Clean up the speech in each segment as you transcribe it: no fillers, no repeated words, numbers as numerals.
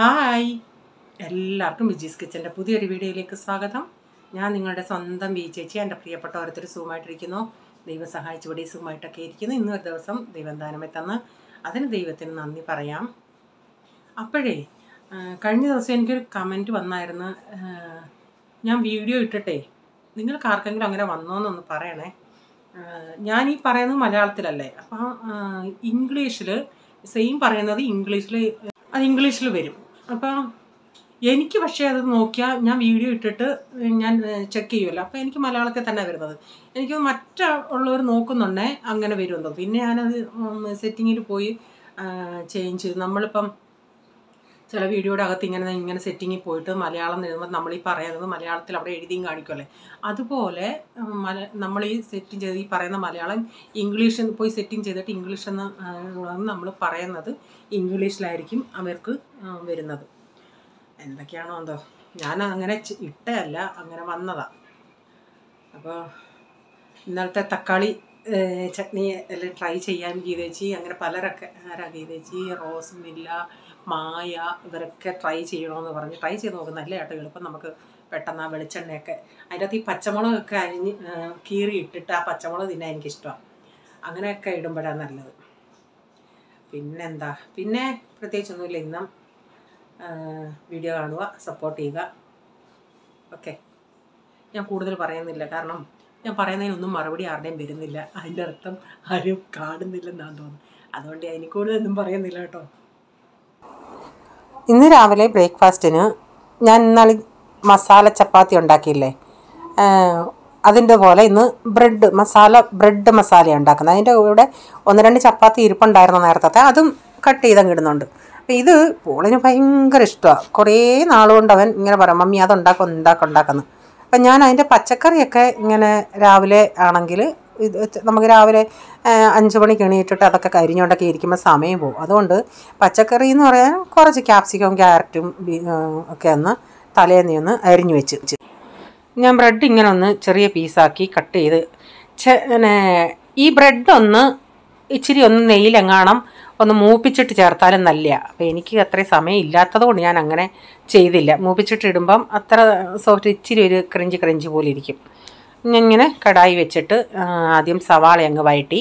Hi, എല്ലാവർക്കും വിജീസ് കിച്ചൻ്റെ പുതിയൊരു വീഡിയോയിലേക്ക് സ്വാഗതം. ഞാൻ നിങ്ങളുടെ സ്വന്തം വി ചേച്ചി. എൻ്റെ പ്രിയപ്പെട്ട ഓരോരുത്തർ സുഖമായിട്ടിരിക്കുന്നു. ദൈവം സഹായിച്ചു ഇവിടെ സുഖമായിട്ടൊക്കെ ഇരിക്കുന്നു. ഇന്നൊരു ദിവസം ദൈവം ദാനമേ തന്ന് അതിന് ദൈവത്തിന് നന്ദി പറയാം. അപ്പോഴേ കഴിഞ്ഞ ദിവസം എനിക്കൊരു കമൻറ്റ് വന്നായിരുന്നു, ഞാൻ വീഡിയോ ഇട്ടിട്ടേ നിങ്ങൾക്ക് ആർക്കെങ്കിലും അങ്ങനെ വന്നോന്നൊന്ന് പറയണേ. ഞാൻ ഈ പറയുന്നത് മലയാളത്തിലല്ലേ, അപ്പോൾ ഇംഗ്ലീഷിൽ സെയിം പറയുന്നത് ഇംഗ്ലീഷിൽ വരും. അപ്പം എനിക്ക് പക്ഷേ അത് നോക്കിയാൽ ഞാൻ വീഡിയോ ഇട്ടിട്ട് ഞാൻ ചെക്ക് ചെയ്യുമല്ലോ, അപ്പോൾ എനിക്ക് മലയാളത്തിൽ തന്നെ വരുന്നത്. എനിക്ക് മറ്റുള്ളവർ നോക്കുന്നുണ്ടേ അങ്ങനെ വരുമെന്നോ. പിന്നെ ഞാനത് സെറ്റിങ്ങിൽ പോയി ചേഞ്ച് ചെയ്തു. നമ്മളിപ്പം ചില വീഡിയോയുടെ അകത്ത് ഇങ്ങനെ സെറ്റിങ്ങിൽ പോയിട്ട് മലയാളം എഴുതുമ്പോൾ നമ്മൾ ഈ പറയുന്നത് മലയാളത്തിൽ അവിടെ എഴുതിയും കാണിക്കുമല്ലേ, അതുപോലെ നമ്മൾ ഈ സെറ്റിങ് ചെയ്ത് ഈ പറയുന്ന മലയാളം ഇംഗ്ലീഷിൽ പോയി സെറ്റിങ് ചെയ്തിട്ട് ഇംഗ്ലീഷെന്ന് നമ്മൾ പറയുന്നത് ഇംഗ്ലീഷിലായിരിക്കും അവർക്ക് വരുന്നത്. എന്തൊക്കെയാണോ എന്തോ, ഞാൻ അങ്ങനെ ഇട്ടല്ല, അങ്ങനെ വന്നതാണ്. അപ്പോൾ ഇന്നലത്തെ തക്കാളി ചട്നി എല്ലാം ട്രൈ ചെയ്യാൻ ഗീതേച്ചി, അങ്ങനെ പലരൊക്കെ ഗീതേച്ചി, റോസ് മില്ല, മായ, ഇവരൊക്കെ ട്രൈ ചെയ്യണമെന്ന് പറഞ്ഞ് ട്രൈ ചെയ്ത് നോക്കും. നല്ല കേട്ടോ, എളുപ്പം നമുക്ക് പെട്ടെന്ന് ആ വെളിച്ചെണ്ണയൊക്കെ അതിൻ്റെ അകത്ത് ഈ പച്ചമുളകൊക്കെ അരിഞ്ഞ് കീറി ഇട്ടിട്ട് ആ പച്ചമുളക് തിന്നാൻ എനിക്കിഷ്ടമാണ്. അങ്ങനെയൊക്കെ ഇടുമ്പോഴാണ് നല്ലത്. പിന്നെന്താ, പിന്നെ പ്രത്യേകിച്ചൊന്നുമില്ല. ഇന്നും വീഡിയോ കാണുക, സപ്പോർട്ട് ചെയ്യുക. ഓക്കെ, ഞാൻ കൂടുതൽ പറയുന്നില്ല, കാരണം ഞാൻ പറയുന്നതിനൊന്നും മറുപടി ആരുടെയും വരുന്നില്ല. അതിൻ്റെ അർത്ഥം ആരും കാണുന്നില്ലെന്നാണ് തോന്നുന്നു. അതുകൊണ്ട് അതിന് കൂടുതലൊന്നും പറയുന്നില്ല കേട്ടോ. ഇന്ന് രാവിലെ ബ്രേക്ക്ഫാസ്റ്റിന് ഞാൻ ഇന്നാളി മസാല ചപ്പാത്തി ഉണ്ടാക്കിയില്ലേ, അതിൻ്റെ പോലെ ഇന്ന് ബ്രെഡ് മസാല ഉണ്ടാക്കുന്നത്. അതിൻ്റെ കൂടെ 1-2 ചപ്പാത്തി ഇരിപ്പുണ്ടായിരുന്നു നേരത്തെ, അതും കട്ട് ചെയ്തങ്ങ് ഇടുന്നുണ്ട്. അപ്പോൾ ഇത് പോളിന് ഭയങ്കര ഇഷ്ടമാണ്. കുറേ നാളുകൊണ്ട് അവൻ ഇങ്ങനെ പറയും, മമ്മി അതുണ്ടാക്കുന്നു. അപ്പം ഞാൻ അതിൻ്റെ പച്ചക്കറിയൊക്കെ ഇങ്ങനെ രാവിലെ ആണെങ്കിൽ നമുക്ക് രാവിലെ 5 മണിക്ക് എണീറ്റിട്ട് അതൊക്കെ കരിഞ്ഞുകൊണ്ടൊക്കെ ഇരിക്കുമ്പോൾ സമയം പോകും. അതുകൊണ്ട് പച്ചക്കറി എന്ന് പറയാൻ കുറച്ച് ക്യാപ്സിക്കവും ക്യാരറ്റും ഒക്കെ ഒന്ന് തലേന്ന് അരിഞ്ഞു വെച്ച് ഞാൻ ബ്രെഡ് ഇങ്ങനെ ഒന്ന് ചെറിയ പീസാക്കി കട്ട് ചെയ്ത് ഈ ബ്രെഡ് ഇച്ചിരി ഒന്ന് നെയ്യിലെങ്ങാണം ഒന്ന് മൂപ്പിച്ചിട്ട് ചേർത്താലും നല്ലതാണ്. അപ്പോൾ എനിക്ക് അത്രയും സമയം ഇല്ലാത്തത് കൊണ്ട് ഞാൻ അങ്ങനെ ചെയ്തില്ല. മൂപ്പിച്ചിട്ട് ഇടുമ്പം അത്ര സോഫ്റ്റ്, ഇച്ചിരി ഒരു ക്രഞ്ചി പോലെ ഇരിക്കും. ഇങ്ങനെ കടായി വെച്ചിട്ട് ആദ്യം സവാള അങ്ങ് വഴറ്റി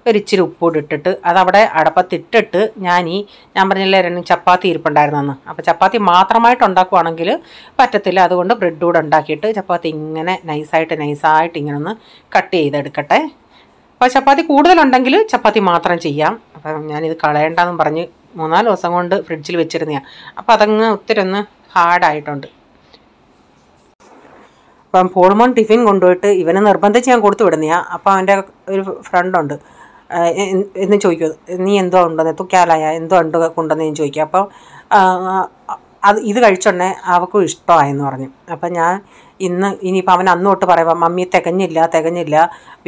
ഒരിച്ചിരി ഉപ്പൂടി ഇട്ടിട്ട് അതവിടെ അടപ്പത്തിട്ടിട്ട് ഞാൻ പറഞ്ഞില്ലേ 2 ചപ്പാത്തി ഇരിപ്പുണ്ടായിരുന്നെന്ന്. അപ്പോൾ ചപ്പാത്തി മാത്രമായിട്ട് ഉണ്ടാക്കുവാണെങ്കിൽ പറ്റത്തില്ല. അതുകൊണ്ട് ബ്രെഡ് കൂടെ ഉണ്ടാക്കിയിട്ട് ചപ്പാത്തി ഇങ്ങനെ നൈസായിട്ട് ഇങ്ങനെ ഒന്ന് കട്ട് ചെയ്തെടുക്കട്ടെ. അപ്പോൾ ചപ്പാത്തി കൂടുതലുണ്ടെങ്കിൽ ചപ്പാത്തി മാത്രം ചെയ്യാം. അപ്പം ഞാനിത് കളയണ്ടെന്നും പറഞ്ഞ് 3-4 ദിവസം കൊണ്ട് ഫ്രിഡ്ജിൽ വെച്ചിരുന്നതാണ്. അപ്പോൾ അതങ്ങ് ഒത്തിരി ഒന്ന് ഹാർഡായിട്ടുണ്ട്. അപ്പം പോളുമോൻ ടിഫിൻ കൊണ്ടുപോയിട്ട് ഇവനെ നിർബന്ധിച്ച് ഞാൻ കൊടുത്തു വിടുന്നതാണ്. അപ്പോൾ അവൻ്റെ ഒരു ഫ്രണ്ടുണ്ട്, എന്ന് ചോദിക്കും, നീ എന്തോ ഉണ്ടെന്ന് തുക്കാലായ എന്തോ ഉണ്ട് കൊണ്ടുവന്ന് ഞാൻ ചോദിക്കുക. അപ്പം ഇത് കഴിച്ചോണ്ടേ അവൾക്കും ഇഷ്ടമായെന്ന് പറഞ്ഞു. അപ്പം ഞാൻ ഇനിയിപ്പോൾ അവൻ അന്ന് തൊട്ട് പറയുക, മമ്മി തികഞ്ഞില്ല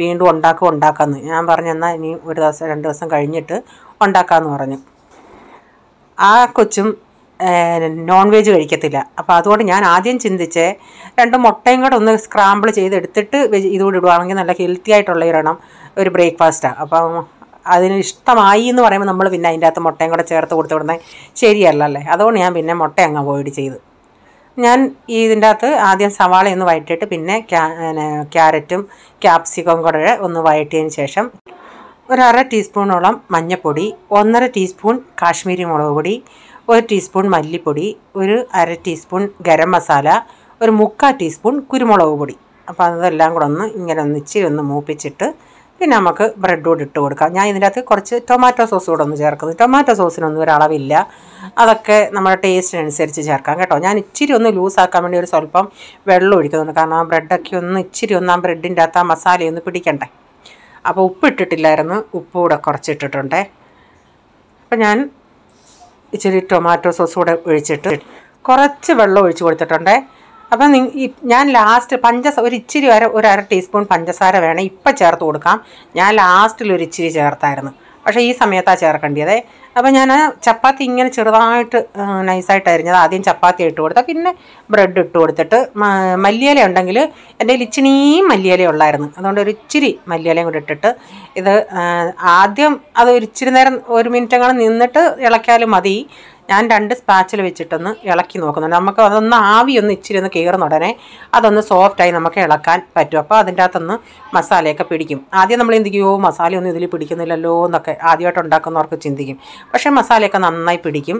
വീണ്ടും ഉണ്ടാക്കാമെന്ന്. ഞാൻ പറഞ്ഞു, എന്നാൽ ഇനി 1-2 ദിവസം കഴിഞ്ഞിട്ട് ഉണ്ടാക്കാമെന്ന് പറഞ്ഞു. ആ കൊച്ചും നോൺ വെജ് കഴിക്കത്തില്ല. അപ്പോൾ അതുകൊണ്ട് ഞാൻ ആദ്യം ചിന്തിച്ചേ 2 മുട്ടയും കൂടെ ഒന്ന് സ്ക്രാമ്പിൾ ചെയ്തെടുത്തിട്ട് ഇതുകൂടി ഇടുവാണെങ്കിൽ നല്ല ഹെൽത്തി ആയിട്ടുള്ള ഒരു ബ്രേക്ക്ഫാസ്റ്റാണ്. അപ്പം അതിന് ഇഷ്ടമായി എന്ന് പറയുമ്പോൾ നമ്മൾ പിന്നെ അതിൻ്റെ അകത്ത് മുട്ടയും കൂടെ ചേർത്ത് കൊടുത്ത് വിടുന്നത് ശരിയല്ലല്ലേ. അതുകൊണ്ട് ഞാൻ പിന്നെ മുട്ട അങ്ങ് അവോയ്ഡ് ചെയ്തു. ഞാൻ ഇതിൻ്റെ അകത്ത് ആദ്യം സവാളയൊന്ന് വഴറ്റിയിട്ട് പിന്നെ ക്യാരറ്റും ക്യാപ്സിക്കവും കൂടെ ഒന്ന് വഴറ്റിയതിന് ശേഷം 1/2 ടീസ്പൂണോളം മഞ്ഞൾപ്പൊടി, 1.5 ടീസ്പൂൺ കാശ്മീരി മുളക് പൊടി, 1 ടീസ്പൂൺ മല്ലിപ്പൊടി, 1/2 ടീസ്പൂൺ ഗരം മസാല, 1/4 ടീസ്പൂൺ കുരുമുളക് പൊടി. അപ്പോൾ അതെല്ലാം കൂടെ ഇങ്ങനെ ഇച്ചിരി ഒന്ന് മൂപ്പിച്ചിട്ട് പിന്നെ നമുക്ക് ബ്രെഡ് കൂടി ഇട്ട് കൊടുക്കാം. ഞാൻ ഇതിൻ്റെ അകത്ത് കുറച്ച് ടൊമാറ്റോ സോസ് കൂടെ ഒന്ന് ചേർക്കുന്നത്. ടൊമാറ്റോ സോസിനൊന്നും ഒരളവില്ല, അതൊക്കെ നമ്മുടെ ടേസ്റ്റിനനുസരിച്ച് ചേർക്കാം കേട്ടോ. ഞാൻ ഇച്ചിരി ഒന്ന് ലൂസാക്കാൻ വേണ്ടി ഒരു സ്വല്പം വെള്ളം ഒഴിക്കുന്നുണ്ട്, കാരണം ആ ബ്രെഡൊക്കെ ഇച്ചിരി ആ ബ്രെഡിൻ്റെ അകത്ത് ആ മസാലയൊന്ന് പിടിക്കണ്ടേ. അപ്പോൾ ഉപ്പ് ഇട്ടിട്ടില്ലായിരുന്നു, ഉപ്പ് കൂടെ കുറച്ചിട്ടിട്ടുണ്ടേ. അപ്പോൾ ഞാൻ ഇച്ചിരി ടൊമാറ്റോ സോസ് കൂടെ ഒഴിച്ചിട്ട് കുറച്ച് വെള്ളം ഒഴിച്ച് കൊടുത്തിട്ടുണ്ടേ. അപ്പം ഞാൻ ലാസ്റ്റ് ഒരു ഇച്ചിരി വരെ 1/2 ടീസ്പൂൺ പഞ്ചസാര വേണം ഇപ്പം ചേർത്ത് കൊടുക്കാം. ഞാൻ ലാസ്റ്റിൽ ഒരു ഇച്ചിരി ചേർത്തായിരുന്നു, പക്ഷേ ഈ സമയത്താണ് ചേർക്കേണ്ടത്. അപ്പോൾ ഞാൻ ചപ്പാത്തി ഇങ്ങനെ ചെറുതായിട്ട് നൈസായിട്ട് അരിഞ്ഞത് ആദ്യം ചപ്പാത്തി ഇട്ട് കൊടുത്താൽ പിന്നെ ബ്രെഡ് ഇട്ട് കൊടുത്തിട്ട് മല്ലിയില ഉണ്ടെങ്കിൽ എൻ്റെ കയ്യിൽ ഇച്ചിരിയും മല്ലിയില ഉള്ളായിരുന്നു, അതുകൊണ്ട് ഒരു ഇച്ചിരി മല്ലിയിലയും കൂടി ഇട്ടിട്ട് ഇത് ആദ്യം അത് ഒരു ഇച്ചിരി നേരം 1 മിനിറ്റ് അങ്ങനെ നിന്നിട്ട് ഇളക്കിയാലും മതി. ഞാൻ 2 സ്പാച്ചിൽ വെച്ചിട്ടൊന്ന് ഇളക്കി നോക്കുന്നുണ്ട്. നമുക്ക് അതൊന്ന് ആവിയൊന്ന് ഇച്ചിരി ഒന്ന് കയറുന്ന ഉടനെ അതൊന്ന് സോഫ്റ്റായി നമുക്ക് ഇളക്കാൻ പറ്റും. അപ്പോൾ അതിൻ്റെ അകത്തൊന്ന് മസാലയൊക്കെ പിടിക്കും. ആദ്യം നമ്മൾ ചിന്തിക്കുമോ മസാലയൊന്നും ഇതിൽ പിടിക്കുന്നില്ലല്ലോ എന്നൊക്കെ ആദ്യമായിട്ട് ഉണ്ടാക്കുന്നവർക്ക് ചിന്തിക്കും. പക്ഷേ മസാലയൊക്കെ നന്നായി പിടിക്കും.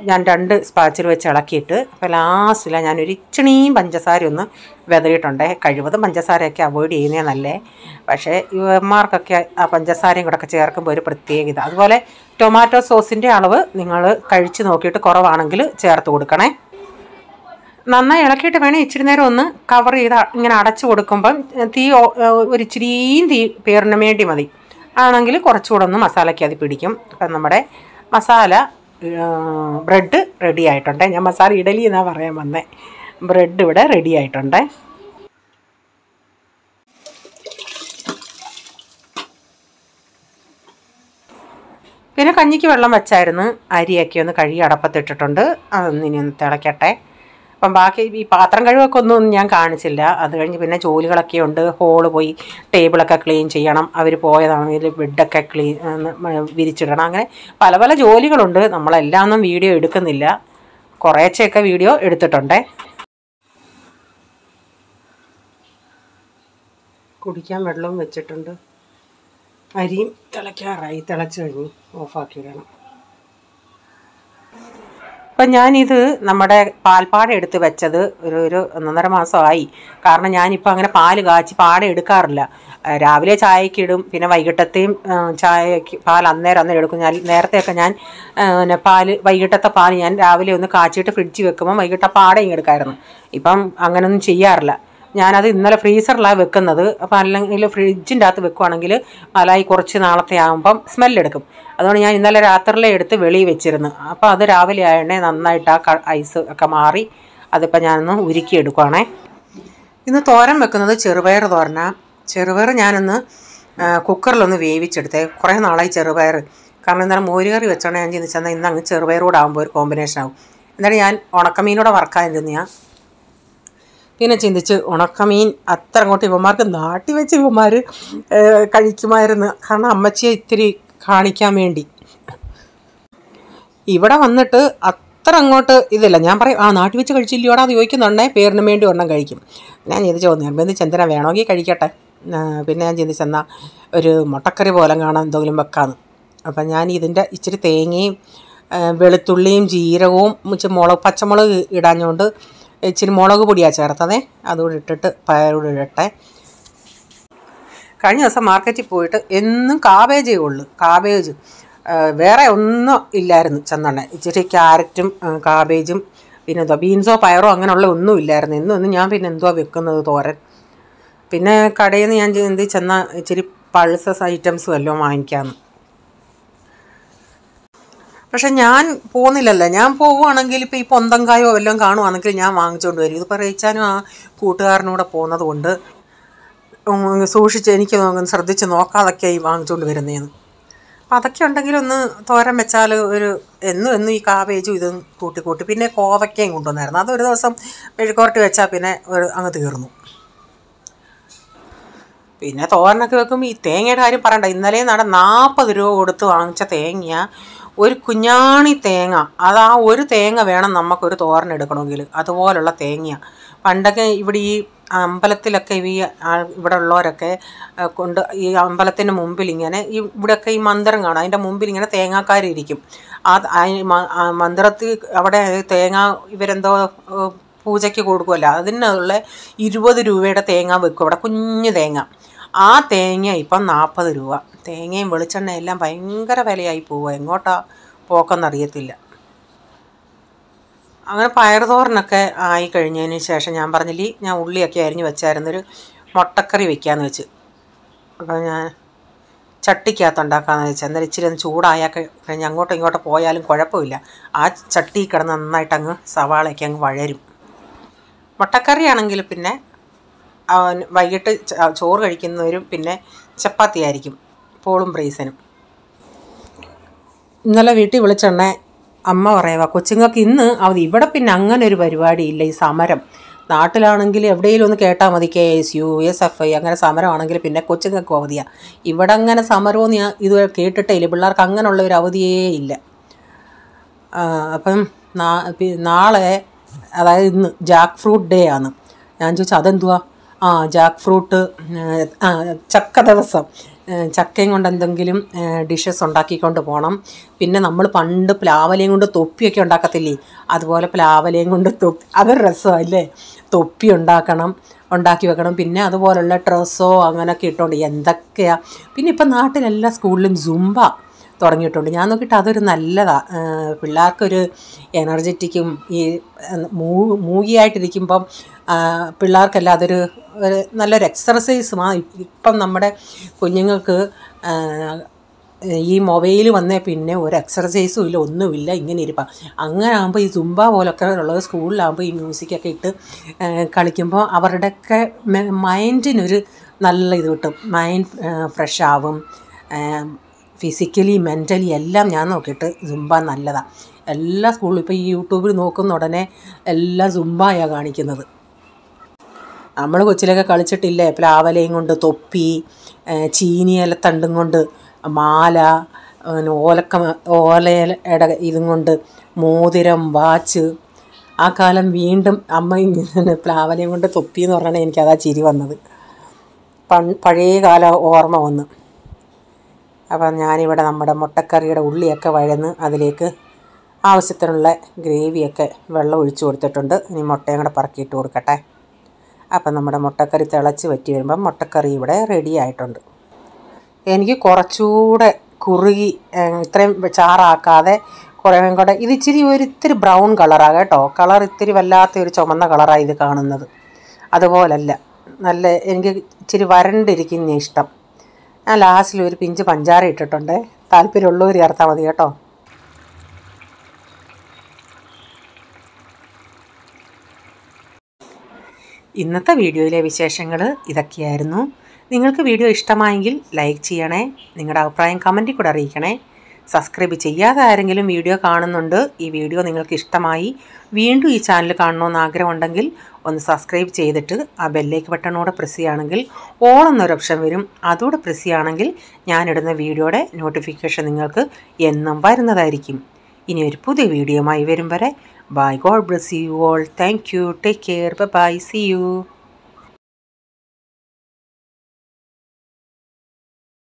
ഞാൻ 2 സ്പാച്ചിൽ വെച്ച് ഇളക്കിയിട്ട് അപ്പോൾ ലാസ്റ്റിലാണ് ഞാനൊരു ഇച്ചിണിയും പഞ്ചസാര ഒന്ന് വിതറിയിട്ടുണ്ട്. കഴിവതും പഞ്ചസാരയൊക്കെ അവോയ്ഡ് ചെയ്യുന്നേ നല്ലേ. പക്ഷേ ഇവന്മാർക്കൊക്കെ ആ പഞ്ചസാരയും കൂടെ ഒക്കെ ചേർക്കുമ്പോൾ ഒരു പ്രത്യേകത. അതുപോലെ ടൊമാറ്റോ സോസിൻ്റെ അളവ് നിങ്ങൾ കഴിച്ച് നോക്കിയിട്ട് കുറവാണെങ്കിൽ ചേർത്ത് കൊടുക്കണേ. നന്നായി ഇളക്കിയിട്ട് വേണേൽ ഇച്ചിരി നേരം ഒന്ന് കവർ ചെയ്ത് ഇങ്ങനെ അടച്ചു കൊടുക്കുമ്പം തീ ഒരു ഇച്ചിരിയും തീ പേറിന് വേണ്ടി മതി. ആണെങ്കിൽ കുറച്ചുകൂടെ ഒന്ന് മസാലയ്ക്ക് അത് പിടിക്കും. അപ്പം നമ്മുടെ മസാല ബ്രെഡ് റെഡി ആയിട്ടുണ്ട്. ഞാൻ മസാല ഇഡലി എന്നാണ് പറയാൻ വന്നത്. ബ്രെഡ് ഇവിടെ റെഡി ആയിട്ടുണ്ട്. പിന്നെ കഞ്ഞിക്ക് വെള്ളം വെച്ചായിരുന്നു. അരിയൊക്കെ ഒന്ന് കഴുകി അടപ്പത്തിട്ടിട്ടുണ്ട്. അതൊന്ന് ഇനി ഒന്ന് തിളയ്ക്കട്ടെ. അപ്പം ബാക്കി ഈ പാത്രം കഴിവൊക്കെ ഒന്നും ഞാൻ കാണിച്ചില്ല. അത് കഴിഞ്ഞ് പിന്നെ ജോലികളൊക്കെ ഉണ്ട്. ഹോള് പോയി ടേബിളൊക്കെ ക്ലീൻ ചെയ്യണം. അവർ പോയതാണെങ്കിൽ ബെഡൊക്കെ വിരിച്ചിടണം. അങ്ങനെ പല പല ജോലികളുണ്ട്. നമ്മളെല്ലാം ഒന്നും വീഡിയോ എടുക്കുന്നില്ല. കുറേശ്ശെയൊക്കെ വീഡിയോ എടുത്തിട്ടുണ്ടേ. കുടിക്കാൻ വെള്ളവും വെച്ചിട്ടുണ്ട്. അരിയും തിളയ്ക്കാറായി. തിളച്ച് കഴിഞ്ഞ് ഓഫാക്കിയിടണം. അപ്പം ഞാനിത് നമ്മുടെ പാൽപ്പാട എടുത്ത് വെച്ചത് ഒരു 1.5 മാസമായി. കാരണം ഞാനിപ്പോൾ അങ്ങനെ പാല് കാച്ചി പാട എടുക്കാറില്ല. രാവിലെ ചായക്ക് ഇടും. പിന്നെ വൈകിട്ടത്തെയും ചായക്ക് പാൽ അന്നേരം എടുക്കും. ഞാൻ നേരത്തെയൊക്കെ ഞാൻ വൈകിട്ടത്തെ പാൽ ഞാൻ രാവിലെ ഒന്ന് കാച്ചിയിട്ട് ഫ്രിഡ്ജിൽ വെക്കുമ്പോൾ വൈകിട്ട് പാടയും എടുക്കാമായിരുന്നു. ഇപ്പം അങ്ങനെയൊന്നും ചെയ്യാറില്ല. ഞാനത് ഇന്നലെ ഫ്രീസറിലാണ് വെക്കുന്നത്. അപ്പോൾ അല്ലെങ്കിൽ ഫ്രിഡ്ജിൻ്റെ അകത്ത് വെക്കുവാണെങ്കിൽ മലായി കുറച്ച് നാളത്തെ ആകുമ്പം സ്മെല്ലെടുക്കും. അതുകൊണ്ട് ഞാൻ ഇന്നലെ രാത്രിയിലെ എടുത്ത് വെളിയിൽ വെച്ചിരുന്നു. അപ്പോൾ അത് രാവിലെ ആയണേ നന്നായിട്ട് ആ ഐസ് ഒക്കെ മാറി അതിപ്പോൾ ഞാനൊന്ന് ഉരുക്കിയെടുക്കുവാണേ. ഇന്ന് തോരൻ വെക്കുന്നത് ചെറുപയർ തോരനാണ്. ചെറുപയർ ഞാനൊന്ന് കുക്കറിലൊന്ന് വേവിച്ചെടുത്തേ. കുറേ നാളായി ചെറുപയർ. കാരണം ഇന്നലെ മോരുകറി വെച്ചോണ്ട് ഞാൻ ചിന്തിച്ചെന്നാൽ ഇന്ന് അങ്ങ് ചെറുപയറൂടെ ആകുമ്പോൾ ഒരു കോമ്പിനേഷൻ ആകും. എന്നിട്ട് ഞാൻ ഉണക്കമീനൂടെ വറക്കാനിരുന്നതാണ്. പിന്നെ ചിന്തിച്ച് ഉണക്കമീൻ അത്ര അങ്ങോട്ട് ഇവന്മാർക്ക് നാട്ടി വെച്ച് ഇവന്മാർ കഴിക്കുമായിരുന്നു. കാരണം അമ്മച്ചിയെ ഇത്തിരി കാണിക്കാൻ വേണ്ടി. ഇവിടെ വന്നിട്ട് അത്ര അങ്ങോട്ട് ഇതില്ല. ഞാൻ പറയും നാട്ടിൽ വെച്ച് കഴിച്ചില്ലയോടാ അത് ചോദിക്കുന്നുണ്ടേ. പേരിന് വേണ്ടി ഒരെണ്ണം കഴിക്കും. ഞാൻ ചിന്തിച്ചു നിർബന്ധിച്ച് എന്തിനാ വേണമെങ്കിൽ കഴിക്കട്ടെ. പിന്നെ ഞാൻ ചിന്തിച്ചെന്നാൽ ഒരു മുട്ടക്കറി പോലെ കാണാൻ എന്തെങ്കിലും വെക്കാമെന്ന്. അപ്പം ഞാൻ ഇതിൻ്റെ ഇച്ചിരി തേങ്ങയും വെളുത്തുള്ളിയും ജീരകവും പച്ചമുളക് ഇടാഞ്ഞുകൊണ്ട് ഇച്ചിരി മുളക് പൊടിയാണ് ചേർത്തതേ. അതുകൂടി ഇട്ടിട്ട് പയറൂടെ ഇടട്ടെ. കഴിഞ്ഞ ദിവസം മാർക്കറ്റിൽ പോയിട്ട് എന്നും കാബേജേ ഉള്ളൂ. കാബേജ് വേറെ ഒന്നും ഇല്ലായിരുന്നു. ചെന്നണ്ണ ഇച്ചിരി ക്യാരറ്റും കാബേജും പിന്നെ ബീൻസോ പയറോ അങ്ങനെയുള്ള ഒന്നും ഇല്ലായിരുന്നു. ഇന്നും ഞാൻ പിന്നെ എന്തുവാ വെക്കുന്നത് തോരൻ. പിന്നെ കടയിൽ നിന്ന് ഞാൻ ചെന്നാൽ ഇച്ചിരി പൾസസ് ഐറ്റംസ് വല്ലതും വാങ്ങിക്കാമെന്ന്. പക്ഷെ ഞാൻ പോകുന്നില്ലല്ലോ. ഞാൻ പോവുകയാണെങ്കിൽ ഇപ്പോൾ ഈ പൊന്തങ്കായോ വല്ലതും കാണുവാണെങ്കിൽ ഞാൻ വാങ്ങിച്ചുകൊണ്ട് വരും. ഇതിപ്പോൾ റേച്ചാനും ആ കൂട്ടുകാരനൂടെ പോകുന്നത് കൊണ്ട് സൂക്ഷിച്ച് എനിക്ക് ശ്രദ്ധിച്ച് നോക്കാതൊക്കെയായി വാങ്ങിച്ചുകൊണ്ട് വരുന്നതെന്ന്. അപ്പം അതൊക്കെ ഉണ്ടെങ്കിൽ ഒന്ന് തോരൻ വെച്ചാൽ എന്നും ഈ കാബേജും ഇതും കൂട്ടി പിന്നെ കോവയ്ക്കയും കൊണ്ടുവന്നായിരുന്നു. അതൊരു ദിവസം മെഴുക്കുവരട്ടി വെച്ചാൽ പിന്നെ അങ്ങ് തീർന്നു. പിന്നെ തോരനൊക്കെ വെക്കുമ്പോൾ ഈ തേങ്ങയുടെ കാര്യം പറയണ്ട. ഇന്നലെ 40 രൂപ കൊടുത്ത് വാങ്ങിച്ച തേങ്ങ, ഒരു കുഞ്ഞാണി തേങ്ങ. അത് ആ ഒരു തേങ്ങ വേണം നമുക്കൊരു തോരൻ എടുക്കണമെങ്കിൽ. അതുപോലുള്ള തേങ്ങയാണ്. പണ്ടൊക്കെ ഇവിടെ ഈ അമ്പലത്തിലൊക്കെ ഇവിടെ ഉള്ളവരൊക്കെ കൊണ്ട് ഈ അമ്പലത്തിൻ്റെ മുമ്പിൽ ഇങ്ങനെ ഇവിടെയൊക്കെ ഈ മന്ദിരം കാണും. അതിൻ്റെ മുമ്പിൽ ഇങ്ങനെ തേങ്ങാക്കാരിരിക്കും. മന്ദിരത്തിൽ അവിടെ തേങ്ങ ഇവരെന്തോ പൂജയ്ക്ക് കൊടുക്കുമല്ലോ, അതിനുള്ള 20 രൂപയുടെ തേങ്ങ വെക്കും അവിടെ, കുഞ്ഞു തേങ്ങ. ആ തേങ്ങ ഇപ്പം 40 രൂപ. തേങ്ങയും വെളിച്ചെണ്ണയും എല്ലാം ഭയങ്കര വിലയായി പോവുക. എങ്ങോട്ടാ പോക്കെന്നറിയത്തില്ല. അങ്ങനെ പയറുതോരനൊക്കെ ആയി കഴിഞ്ഞതിന് ശേഷം ഞാൻ പറഞ്ഞില്ലേ, ഞാൻ ഉള്ളിയൊക്കെ അരിഞ്ഞ് വെച്ചായിരുന്നൊരു മുട്ടക്കറി വെക്കാമെന്ന് വെച്ച്. അപ്പോൾ ഞാൻ ചട്ടിക്കകത്തുണ്ടാക്കാമെന്ന് വെച്ചാൽ അന്നേരം ഇച്ചിരി ഒന്ന് ചൂടായാൽ കഴിഞ്ഞ് അങ്ങോട്ടും ഇങ്ങോട്ടും പോയാലും കുഴപ്പമില്ല. ആ ചട്ടി കിടന്ന് നന്നായിട്ട് അങ്ങ് സവാളയൊക്കെ അങ്ങ് വഴരും. മുട്ടക്കറി ആണെങ്കിൽ പിന്നെ വൈകിട്ട് ചോറ് കഴിക്കുന്നവരും പിന്നെ ചപ്പാത്തി ആയിരിക്കും പോളും ബ്രൈസനും. ഇന്നലെ വീട്ടിൽ വിളിച്ചെണ്ണേ അമ്മ പറയുക കൊച്ചുങ്ങൾക്ക് ഇന്ന് അവധി. ഇവിടെ പിന്നെ അങ്ങനെ ഒരു പരിപാടിയില്ല. ഈ സമരം നാട്ടിലാണെങ്കിൽ എവിടെയെങ്കിലും ഒന്ന് കേട്ടാൽ മതി, KSU SFI അങ്ങനെ സമരമാണെങ്കിൽ പിന്നെ കൊച്ചുങ്ങൾക്ക് അവധിയാണ്. ഇവിടെ അങ്ങനെ സമരമൊന്നും ഞാൻ ഇതുവരെ കേട്ടിട്ടേ ഇല്ല. പിള്ളേർക്ക് അങ്ങനെയുള്ള ഒരു അവധിയേ ഇല്ല. അപ്പം നാളെ അതായത് ഇന്ന് ജാക്ക് ഫ്രൂട്ട് ഡേ ആണ്. ഞാൻ ചോദിച്ചു അതെന്തുവാ? ജാക്ക് ഫ്രൂട്ട് ചക്ക ദിവസം, ചക്കയും കൊണ്ട് എന്തെങ്കിലും ഡിഷസ് ഉണ്ടാക്കിക്കൊണ്ട് പോകണം. പിന്നെ നമ്മൾ പണ്ട് പ്ലാവലയും കൊണ്ട് തൊപ്പിയൊക്കെ ഉണ്ടാക്കത്തില്ലേ, അതുപോലെ പ്ലാവലയും കൊണ്ട് തൊപ്പി, അതൊരു രസമല്ലേ, തൊപ്പി ഉണ്ടാക്കി വെക്കണം. പിന്നെ അതുപോലുള്ള ഡ്രസ്സോ അങ്ങനെയൊക്കെ ഇട്ടുകൊണ്ട് എന്തൊക്കെയാണ്. പിന്നെ ഇപ്പം നാട്ടിലെല്ലാ സ്കൂളിലും സുംബ തുടങ്ങിയിട്ടുണ്ട്. ഞാൻ നോക്കിയിട്ട് അതൊരു നല്ലതാണ്. പിള്ളേർക്കൊരു എനർജറ്റിക്കും ഈ മൂകിയായിട്ടിരിക്കുമ്പം പിള്ളേർക്കെല്ലാം അതൊരു നല്ലൊരു എക്സർസൈസുമാണ്. ഇപ്പം നമ്മുടെ കുഞ്ഞുങ്ങൾക്ക് ഈ മൊബൈൽ വന്നേ പിന്നെ ഒരു എക്സർസൈസും ഇല്ല, ഒന്നുമില്ല, ഇങ്ങനെ ഇരിപ്പം. അങ്ങനെ ആകുമ്പോൾ ഈ സുംബ പോലൊക്കെ ഉള്ളത് സ്കൂളിലാകുമ്പോൾ ഈ മ്യൂസിക്കൊക്കെ ഇട്ട് കളിക്കുമ്പോൾ അവരുടെയൊക്കെ മൈൻഡിനൊരു നല്ല ഇത് കിട്ടും. മൈൻഡ് ഫ്രഷ് ആവും. ഫിസിക്കലി മെൻ്റലി എല്ലാം ഞാൻ നോക്കിയിട്ട് സുംബ നല്ലതാണ്. എല്ലാ സ്കൂളിലും ഇപ്പോൾ ഈ യൂട്യൂബിൽ നോക്കുന്ന ഉടനെ എല്ലാം സുംബയാണ് കാണിക്കുന്നത്. നമ്മൾ കൊച്ചിലൊക്കെ കളിച്ചിട്ടില്ലേ, പ്ലാവലയും കൊണ്ട് തൊപ്പി, ചീനിയിലത്തണ്ടും കൊണ്ട് മാല, ഓലയുടെ ഇതും കൊണ്ട് മോതിരം, വാച്ച്. ആ കാലം വീണ്ടും അമ്മ ഇങ്ങനെ പ്ലാവലയും കൊണ്ട് തൊപ്പി എന്ന് പറഞ്ഞാൽ എനിക്കതാ ചിരി വന്നത്. പഴയ കാല ഓർമ്മ വന്ന്. അപ്പം ഞാനിവിടെ നമ്മുടെ മുട്ടക്കറിയുടെ ഉള്ളിയൊക്കെ വഴന്ന് അതിലേക്ക് ആവശ്യത്തിനുള്ള ഗ്രേവിയൊക്കെ വെള്ളം ഒഴിച്ച് കൊടുത്തിട്ടുണ്ട്. ഇനി മുട്ടയും കൂടെ പറക്കിയിട്ട് കൊടുക്കട്ടെ. അപ്പം നമ്മുടെ മുട്ടക്കറി തിളച്ച് വറ്റി വരുമ്പം മുട്ടക്കറി ഇവിടെ റെഡി ആയിട്ടുണ്ട്. എനിക്ക് കുറച്ചുകൂടെ കുറുകി, ഇത്രയും ചാറാക്കാതെ കുറേയും കൂടെ, ഇത് ഇത്തിരി ബ്രൗൺ കളറാണ് കേട്ടോ. കളർ ഇത്തിരി വല്ലാത്തൊരു ചുമന്ന കളറാണ് ഇത് കാണുന്നത്. അതുപോലല്ല, നല്ല എനിക്ക് ഇച്ചിരി വരണ്ടിരിക്കുന്ന ഇഷ്ടം. ഞാൻ ലാസ്റ്റിൽ ഒരു പിഞ്ച് പഞ്ചാര ഇട്ടിട്ടുണ്ട്. താല്പര്യമുള്ളവർ ചേർത്താൽ മതി കേട്ടോ. ഇന്നത്തെ വീഡിയോയിലെ വിശേഷങ്ങൾ ഇതൊക്കെയായിരുന്നു. നിങ്ങൾക്ക് വീഡിയോ ഇഷ്ടമായെങ്കിൽ ലൈക്ക് ചെയ്യണേ. നിങ്ങളുടെ അഭിപ്രായം കമൻറ്റിൽ കൂടെ അറിയിക്കണേ. സബ്സ്ക്രൈബ് ചെയ്യാതെ ആരെങ്കിലും വീഡിയോ കാണുന്നുണ്ട്, ഈ വീഡിയോ നിങ്ങൾക്ക് ഇഷ്ടമായി, വീണ്ടും ഈ ചാനൽ കാണണമെന്ന് ആഗ്രഹമുണ്ടെങ്കിൽ ഒന്ന് സബ്സ്ക്രൈബ് ചെയ്തിട്ട് ആ ബെല്ലേക്ക് ബട്ടണോടെ പ്രസ് ചെയ്യുകയാണെങ്കിൽ ഓൾ എന്നൊരു ഓപ്ഷൻ വരും. അതോടെ പ്രസ് ചെയ്യുകയാണെങ്കിൽ ഞാനിടുന്ന വീഡിയോയുടെ നോട്ടിഫിക്കേഷൻ നിങ്ങൾക്ക് എന്നും വരുന്നതായിരിക്കും. ഇനി ഒരു പുതിയ വീഡിയോയുമായി വരും വരെ bye. God bless you all. Thank you. Take care. Bye. See U.